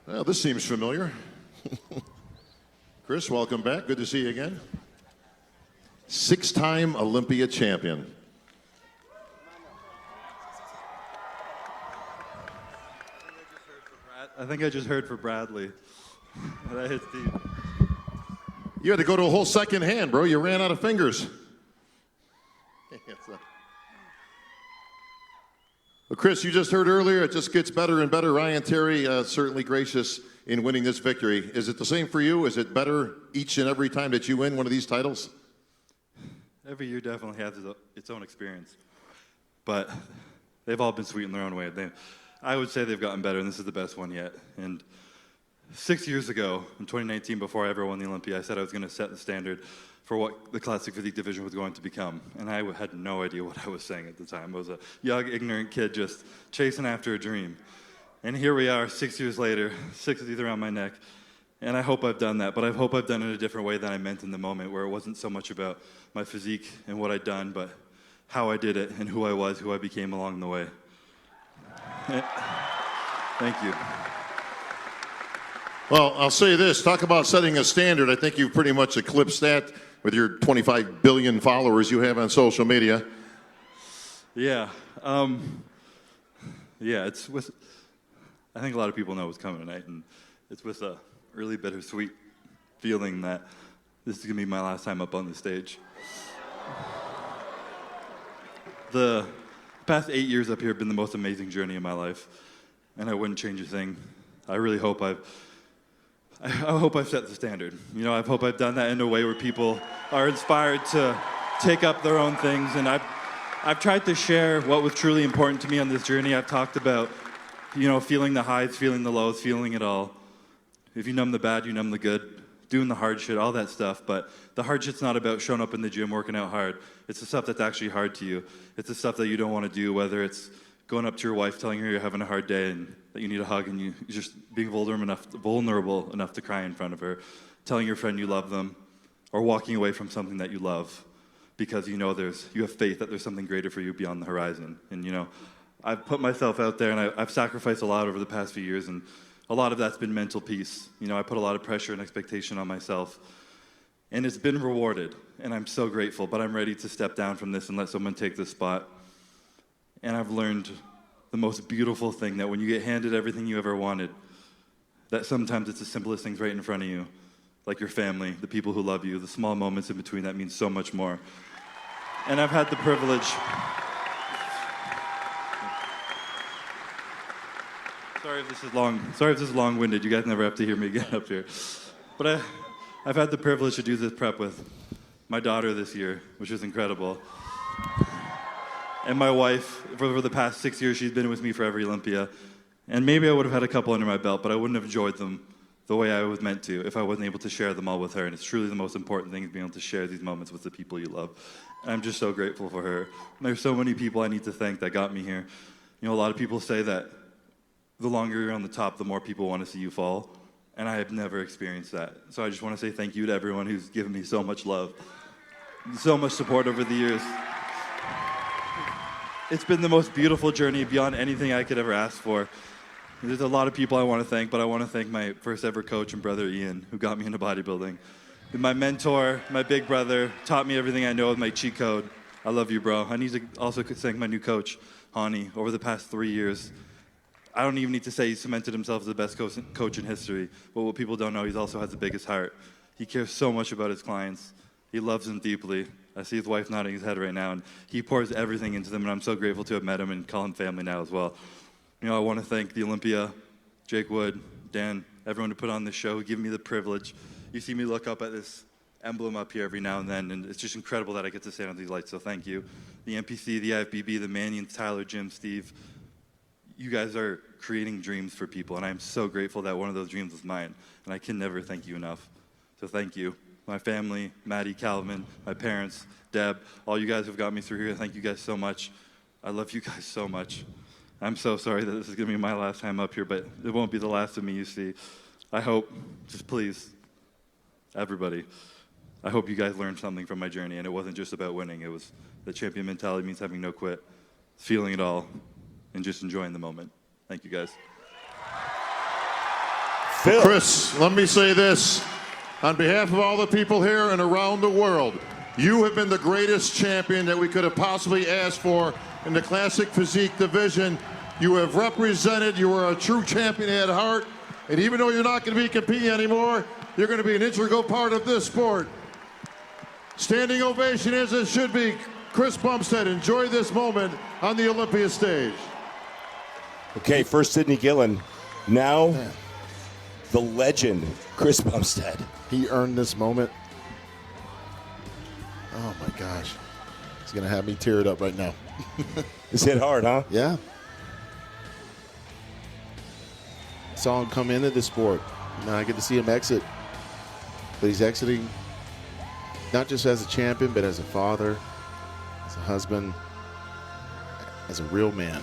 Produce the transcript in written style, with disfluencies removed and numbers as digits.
Well, this seems familiar. Chris, welcome back. Good to see you again. Six-time Olympia champion. I think I just heard for Bradley. That hits deep. You had to go to a whole second hand, bro. You ran out of fingers. Well, Chris, you just heard earlier, it just gets better and better. Ryan Terry, certainly gracious in winning this victory. Is it the same for you? Is it better each and every time that you win one of these titles? Every year definitely has its own experience. But they've all been sweet in their own way. I would say they've gotten better, and this is the best one yet. And 6 years ago, in 2019, before I ever won the Olympia, I said I was going to set the standard for what the classic physique division was going to become. And I had no idea what I was saying at the time. I was a young, ignorant kid just chasing after a dream. And here we are, 6 years later, 6 teeth around my neck. And I hope I've done that, but I hope I've done it in a different way than I meant in the moment, where it wasn't so much about my physique and what I'd done, but how I did it and who I was, who I became along the way. Thank you. Well, I'll say this. Talk about setting a standard. I think you've pretty much eclipsed that with your 25 billion followers you have on social media. Yeah. It's with, I think a lot of people know what's coming tonight, and it's with a really bittersweet feeling that this is going to be my last time up on the stage. The past 8 years up here have been the most amazing journey of my life, and I wouldn't change a thing. I really hope I hope I've set the standard. You know, I hope I've done that in a way where people are inspired to take up their own things, and I've tried to share what was truly important to me on this journey. I've talked about, you know, feeling the highs, feeling the lows, feeling it all. If you numb the bad, you numb the good. Doing the hard shit, all that stuff. But the hard shit's not about showing up in the gym, working out hard. It's the stuff that's actually hard to you. It's the stuff that you don't want to do, whether it's going up to your wife, telling her you're having a hard day and that you need a hug, and you're just being vulnerable enough to cry in front of her, telling your friend you love them, or walking away from something that you love because you know you have faith that there's something greater for you beyond the horizon. And you know, I've put myself out there, and I've sacrificed a lot over the past few years, and a lot of that's been mental peace. You know, I put a lot of pressure and expectation on myself, and it's been rewarded, and I'm so grateful, but I'm ready to step down from this and let someone take this spot. And I've learned the most beautiful thing, that when you get handed everything you ever wanted, that sometimes it's the simplest things right in front of you, like your family, the people who love you, the small moments in between that mean so much more. And I've had the privilege. Sorry if this is long-winded. You guys never have to hear me get up here. But I've had the privilege to do this prep with my daughter this year, which is incredible. And my wife, for the past 6 years, she's been with me for every Olympia. And maybe I would have had a couple under my belt, but I wouldn't have enjoyed them the way I was meant to if I wasn't able to share them all with her. And it's truly the most important thing, is being able to share these moments with the people you love. And I'm just so grateful for her. And there's so many people I need to thank that got me here. You know, a lot of people say that the longer you're on the top, the more people want to see you fall. And I have never experienced that. So I just want to say thank you to everyone who's given me so much love, so much support over the years. It's been the most beautiful journey beyond anything I could ever ask for. There's a lot of people I want to thank, but I want to thank my first ever coach and brother, Ian, who got me into bodybuilding. My mentor, my big brother, taught me everything I know with my cheat code. I love you, bro. I need to also thank my new coach, Hani, over the past 3 years. I don't even need to say he cemented himself as the best coach in history, but what people don't know, he also has the biggest heart. He cares so much about his clients. He loves them deeply. I see his wife nodding his head right now, and he pours everything into them, and I'm so grateful to have met him and call him family now as well. You know, I want to thank the Olympia, Jake Wood, Dan, everyone who put on this show, who gave me the privilege. You see me look up at this emblem up here every now and then, and it's just incredible that I get to stand on these lights, so thank you. The NPC, the IFBB, the Manions, Tyler, Jim, Steve, you guys are creating dreams for people, and I'm so grateful that one of those dreams was mine, and I can never thank you enough. So thank you. My family, Maddie, Calvin, my parents, Deb, all you guys who've got me through here, thank you guys so much. I love you guys so much. I'm so sorry that this is going to be my last time up here, but it won't be the last of me, you see. I hope, just please, everybody, I hope you guys learned something from my journey, and it wasn't just about winning. It was the champion mentality means having no quit, feeling it all, and just enjoying the moment. Thank you, guys. Phil. Chris, let me say this. On behalf of all the people here and around the world, you have been the greatest champion that we could have possibly asked for in the classic physique division. You have represented, you are a true champion at heart, and even though you're not going to be competing anymore, you're going to be an integral part of this sport. Standing ovation as it should be. Chris Bumstead, enjoy this moment on the Olympia stage. Okay, first Sidney Gillen. Now, the legend, Chris Bumstead. He earned this moment. Oh my gosh. He's going to have me tear it up right now. This hit hard, huh? Yeah. Saw him come into the sport. Now I get to see him exit. But he's exiting not just as a champion, but as a father, as a husband, as a real man.